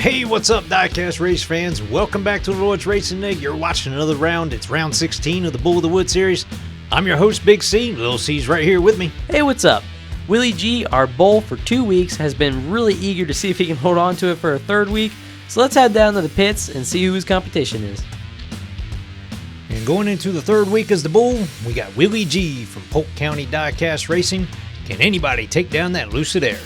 Hey, what's up, Diecast race fans? Welcome back to the Lord's Racing League. You're watching another round. It's round 16 of the Bull of the Wood series. I'm your host, Big C. Little C's right here with me. Hey, what's up? Willie G, our bull for 2 weeks, has been really eager to see if he can hold on to it for a third week. So let's head down to the pits and see who his competition is. And going into the third week as the Bull, we got Willie G from Polk County Diecast Racing. Can anybody take down that Lucid Air?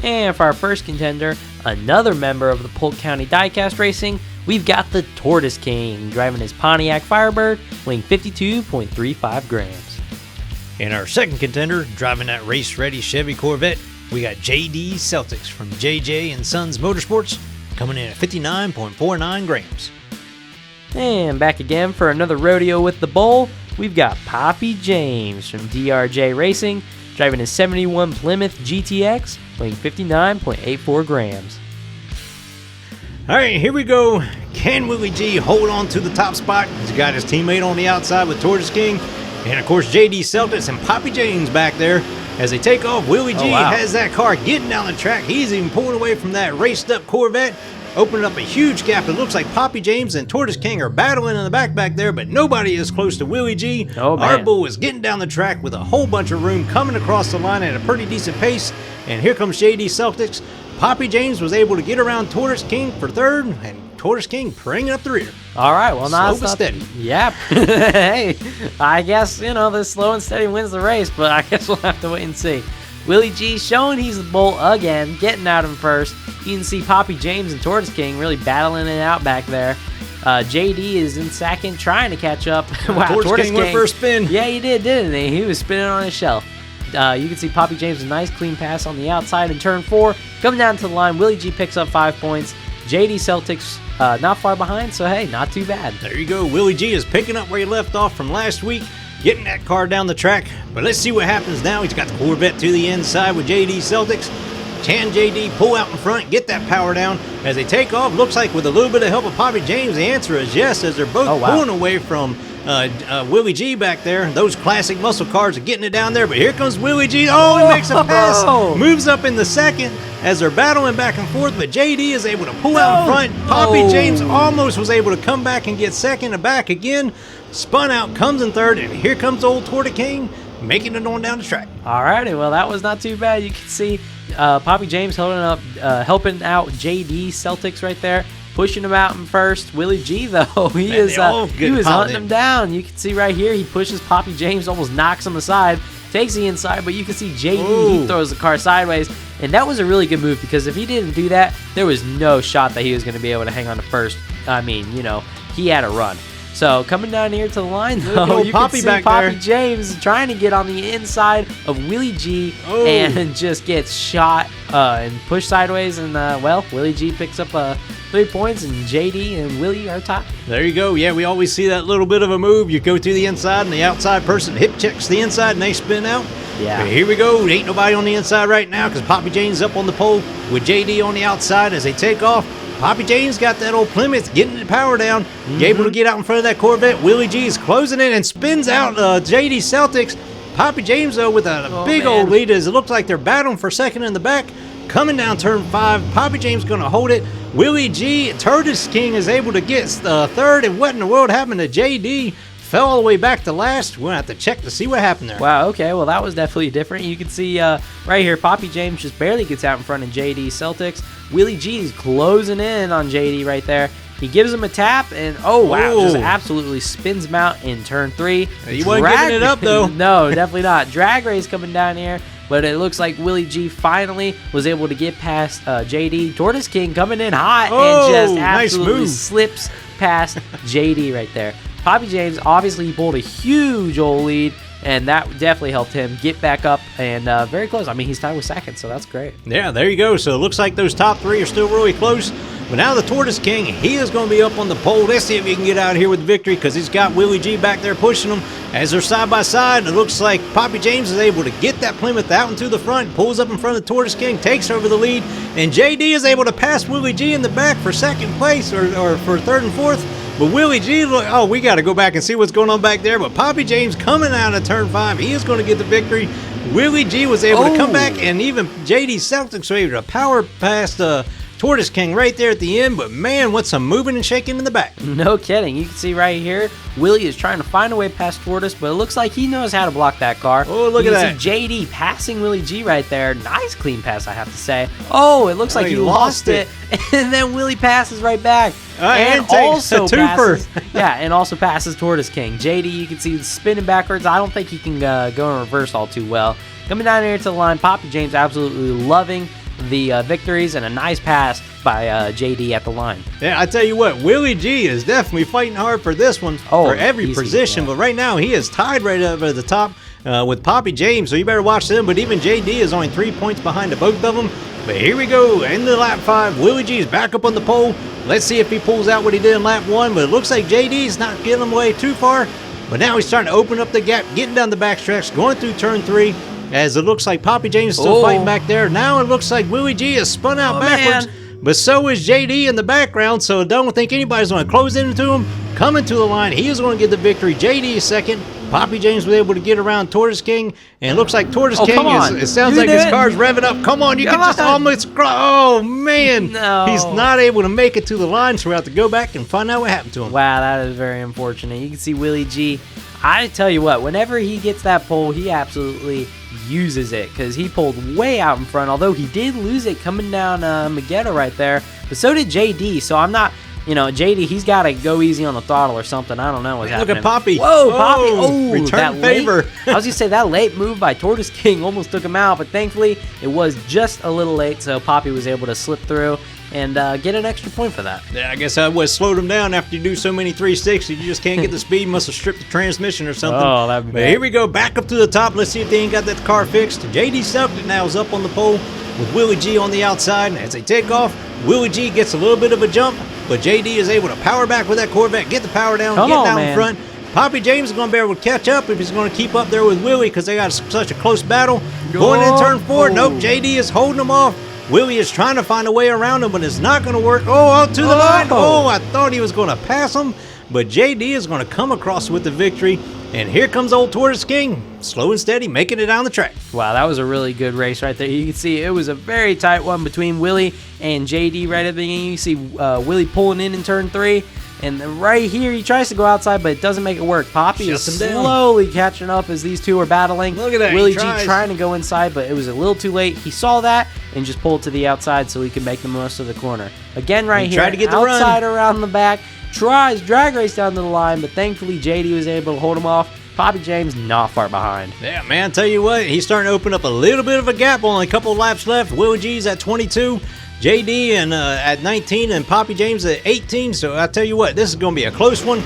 And for our first contender, another member of the Polk County Diecast Racing, we've got the Tortoise King, driving his Pontiac Firebird, weighing 52.35 grams. And our second contender, driving that race-ready Chevy Corvette, we got JD Celtics from JJ and Sons Motorsports, coming in at 59.49 grams. And back again for another rodeo with the bull, we've got Poppy James from DRJ Racing, driving his 71 Plymouth GTX, weighing 59.84 grams. All right, here we go. Can Willie G hold on to the top spot? He's got his teammate on the outside with Tortoise King. And, of course, JD Celtics and Poppy James back there. As they take off, Willie G has that car getting down the track. He's even pulling away from that raced-up Corvette, opening up a huge gap. It looks like Poppy James and Tortoise King are battling in the back there, but nobody is close to Willie G. Oh, man. Our bull is getting down the track with a whole bunch of room, coming across the line at a pretty decent pace. And here comes JD Celtics. Poppy James was able to get around Tortoise King for third, and Tortoise King bringing up the rear. All right, well, now slow but steady. Yeah. Hey, I guess, the slow and steady wins the race, but I guess we'll have to wait and see. Willie G showing he's the bull again, getting out in first. You can see Poppy James and Tortoise King really battling it out back there. JD is in second, trying to catch up. Wow, Tortoise King went for a spin. Yeah, he did, didn't he? He was spinning on his shelf. You can see Poppy James, a nice clean pass on the outside in turn 4. Coming down to the line, Willie G picks up 5 points. JD Celtics not far behind, so hey, not too bad. There you go. Willie G is picking up where he left off from last week, getting that car down the track. But let's see what happens now. He's got the Corvette to the inside with JD Celtics. Can JD pull out in front, get that power down as they take off? Looks like with a little bit of help of Poppy James, the answer is yes, as they're both pulling away from Willie G back there. Those classic muscle cars are getting it down there, but here comes Willie G. Oh, he makes a pass, moves up in the second as they're battling back and forth, but JD is able to pull out in front. Poppy James almost was able to come back and get second and back again. Spun out, comes in third, and here comes old Tortoise King making it on down the track. All righty, well, that was not too bad. You can see Poppy James helping out JD Celtics right there, pushing him out in first. Willie G, though, he was hunting him down. You can see right here, he pushes Poppy James, almost knocks him aside, takes the inside, but you can see JD, he throws the car sideways, and that was a really good move because if he didn't do that, there was no shot that he was going to be able to hang on to first. I mean, he had a run. So coming down here to the line, though, you can see Poppy James trying to get on the inside of Willie G and just gets shot and pushed sideways. And, Willie G picks up 3 points, and JD and Willie are top. There you go. Yeah, we always see that little bit of a move. You go to the inside, and the outside person hip checks the inside, and they spin out. Yeah. But here we go. Ain't nobody on the inside right now because Poppy James up on the pole with JD on the outside as they take off. Poppy James got that old Plymouth, getting the power down, able to get out in front of that Corvette. Willie G is closing in and spins out JD Celtics. Poppy James, though, with a big old lead as it looks like they're battling for second in the back. Coming down turn 5, Poppy James going to hold it. Willie G, Tortoise King, is able to get third. And what in the world happened to JD? Fell all the way back to last. We're going to have to check to see what happened there. Wow, okay. Well, that was definitely different. You can see right here, Poppy James just barely gets out in front of JD Celtics. Willie G is closing in on JD right there. He gives him a tap, and just absolutely spins him out in turn 3. He wasn't giving it up, though. No, definitely not. Drag race coming down here, but it looks like Willie G finally was able to get past JD. Tortoise King coming in hot and just absolutely slips past JD right there. Poppy James, obviously, he pulled a huge old lead, and that definitely helped him get back up and very close. I mean, he's tied with second, so that's great. Yeah, there you go. So it looks like those top 3 are still really close. But now the Tortoise King, he is going to be up on the pole. Let's see if he can get out here with the victory because he's got Willie G back there pushing him. As they're side by side, it looks like Poppy James is able to get that Plymouth out into the front, pulls up in front of the Tortoise King, takes over the lead, and JD is able to pass Willie G in the back for second place or for third and fourth. But Willie G, we got to go back and see what's going on back there. But Poppy James coming out of turn 5, he is going to get the victory. Willie G was able to come back, and even JD Celtics were able to power past Tortoise King right there at the end, but man, what's some moving and shaking in the back. No kidding. You can see right here, Willie is trying to find a way past Tortoise, but it looks like he knows how to block that car. Oh, look at that. You can see JD passing Willie G right there. Nice clean pass, I have to say. Oh, it looks like he lost it. And then Willie passes right back. And also passes, and also passes Tortoise King. JD, you can see spinning backwards. I don't think he can go in reverse all too well. Coming down here to the line, Poppy James absolutely loving the victories, and a nice pass by JD at the line. Yeah, I tell you what, Willie G is definitely fighting hard for this one, for every position, but right now he is tied right up at the top with Poppy James, so you better watch them, but even JD is only 3 points behind the both of them. But here we go, into lap 5, Willie G is back up on the pole. Let's see if he pulls out what he did in lap 1, but it looks like JD's not getting him away too far, but now he's starting to open up the gap, getting down the backstretch, going through turn 3, as it looks like Poppy James is still fighting back there. Now it looks like Willie G is spun out backwards, but so is JD in the background, so I don't think anybody's going to close into him. Coming to the line, he is going to get the victory. JD is second. Poppy James was able to get around Tortoise King, and it looks like Tortoise King it sounds like his car's revving up. Come on, you can just almost, oh man, he's not able to make it to the line, so we have to go back and find out what happened to him. Wow, that is very unfortunate. You can see Willie G, I tell you what, whenever he gets that pole, he absolutely uses it, because he pulled way out in front, although he did lose it coming down Magetta right there, but so did JD, so I'm not, JD, he's got to go easy on the throttle or something. I don't know what's happening. Look at Poppy. Whoa, Poppy. Oh, return favor. I was going to say, that late move by Tortoise King almost took him out, but thankfully it was just a little late, so Poppy was able to slip through and get an extra point for that. Yeah, I guess I would have slowed him down after you do so many 360s. You just can't get the speed. Must have stripped the transmission or something. Oh, that'd be bad. But here we go, back up to the top. Let's see if they ain't got that car fixed. JD Celtic now is up on the pole with Willie G on the outside. As they take off, Willie G gets a little bit of a jump, but JD is able to power back with that Corvette, get the power down, get down in front. Poppy James is going to be able to catch up if he's going to keep up there with Willie, because they got such a close battle. Going in turn 4, nope, JD is holding him off. Willie is trying to find a way around him, but it's not going to work. Oh, out to the line. Oh, I thought he was going to pass him, but JD is going to come across with the victory. And here comes old Tortoise King, slow and steady, making it down the track. Wow, that was a really good race right there. You can see it was a very tight one between Willie and JD right at the beginning. You see Willie pulling in turn 3. And then right here, he tries to go outside, but it doesn't make it work. Poppy is slowly catching up as these two are battling. Look at that. Willie G trying to go inside, but it was a little too late. He saw that and just pulled to the outside so he could make the most of the corner. Again, right here, tried to get the outside run around the back. Tries drag race down to the line, but thankfully JD was able to hold him off. Poppy James not far behind. Yeah, man, tell you what, he's starting to open up a little bit of a gap. Only a couple of laps left. Willie G's at 22. JD and at 19 and Poppy James at 18. So I tell you what, this is going to be a close one.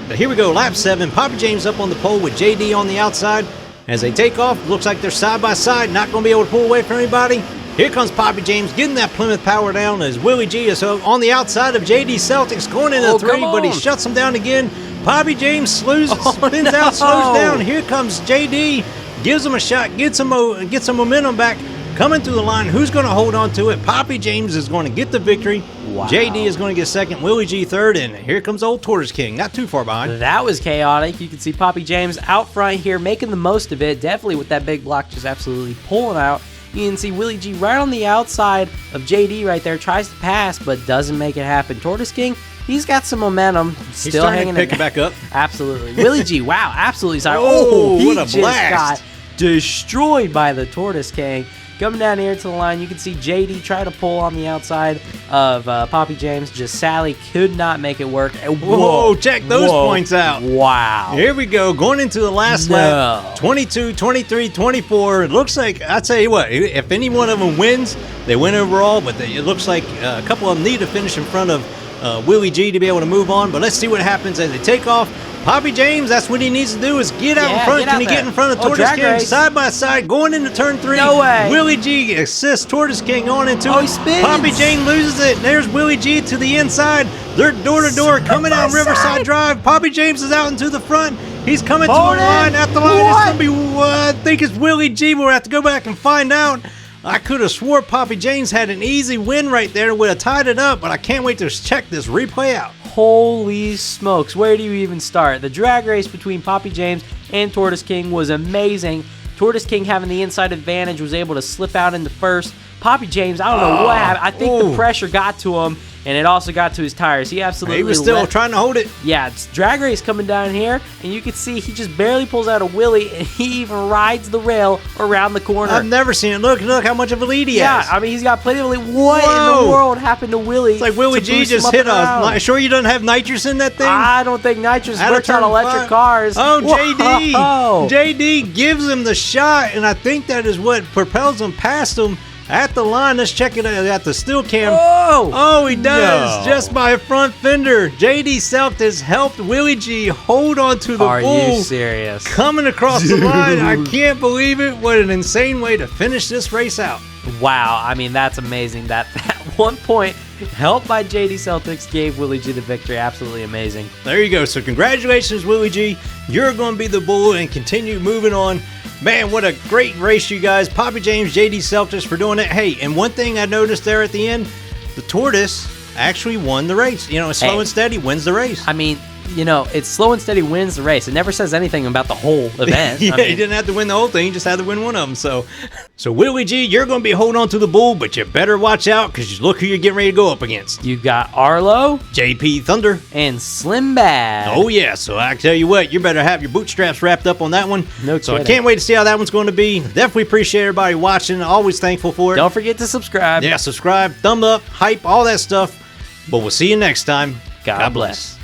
But here we go, lap 7. Poppy James up on the pole with JD on the outside. As they take off, looks like they're side by side, not going to be able to pull away from anybody. Here comes Poppy James getting that Plymouth power down as Willie G is on the outside of JD Celtics going into 3, but he shuts him down again. Poppy James spins out, slows down. Here comes JD, gives him a shot, gets some momentum back. Coming through the line, who's going to hold on to it? Poppy James is going to get the victory. Wow. JD is going to get second, Willie G third, and here comes old Tortoise King, not too far behind. That was chaotic. You can see Poppy James out front here, making the most of it. Definitely with that big block, just absolutely pulling out. You can see Willie G right on the outside of JD right there, tries to pass, but doesn't make it happen. Tortoise King, he's got some momentum. Still hanging to pick it back up. Absolutely. Willie G, wow, absolutely sorry. Oh, what a just blast. got destroyed by the Tortoise King. Coming down here to the line, you can see JD try to pull on the outside of Poppy James. Just Sally could not make it work. Whoa, check those points out. Wow. Here we go, going into the last lap. 22, 23, 24. It looks like, I'll tell you what, if any one of them wins, they win overall, but it looks like a couple of them need to finish in front of Willie G to be able to move on. But let's see what happens as they take off. Poppy James, that's what he needs to do is get out in front. Can he get in front of Tortoise King side by side, going into turn 3? No way. Willie G assists Tortoise King on into it. He spins. Poppy James loses it. There's Willie G to the inside. They're door to door coming down Riverside Drive. Poppy James is out into the front. He's coming to the line. At the line, it's going to be, I think it's Willie G. We'll have to go back and find out. I could have swore Poppy James had an easy win right there and would have tied it up, but I can't wait to check this replay out. Holy smokes, where do you even start? The drag race between Poppy James and Tortoise King was amazing. Tortoise King having the inside advantage was able to slip out into first. Poppy James, I don't know what happened. I think the pressure got to him, and it also got to his tires. He absolutely was still trying to hold it. Yeah, it's drag race coming down here, and you can see he just barely pulls out a wheelie, and he even rides the rail around the corner. I've never seen it. Look how much of a lead he has. Yeah, I mean, he's got plenty of lead. What in the world happened to Willie? It's like Willie G just hit a... Sure you don't have nitrous in that thing? I don't think nitrous works on electric cars. Oh, JD. JD gives him the shot, and I think that is what propels him past him. At the line, let's check it out at the still cam. Oh, he does. Just by a front fender. JD Self has helped Willie G hold on to the bull. Are you serious? Coming across the line. I can't believe it. What an insane way to finish this race out. Wow. I mean, that's amazing. That at one point, helped by JD Celtics, gave Willie G the victory. Absolutely amazing. There you go. So congratulations, Willie G. You're going to be the bull and continue moving on. Man, what a great race, you guys. Poppy James, JD Celtics for doing it. Hey, and one thing I noticed there at the end, the Tortoise actually won the race. You know, slow and steady wins the race. I mean, you know, it's slow and steady wins the race. It never says anything about the whole event. Yeah, he didn't have to win the whole thing. He just had to win one of them. So Willie G, you're going to be holding on to the bull, but you better watch out because look who you're getting ready to go up against. You got Arlo, JP Thunder, and Slim Bad. Oh, yeah. So I tell you what, you better have your bootstraps wrapped up on that one. No So kidding. I can't wait to see how that one's going to be. Definitely appreciate everybody watching. Always thankful for it. Don't forget to subscribe. Yeah, subscribe, thumb up, hype, all that stuff. But we'll see you next time. God bless.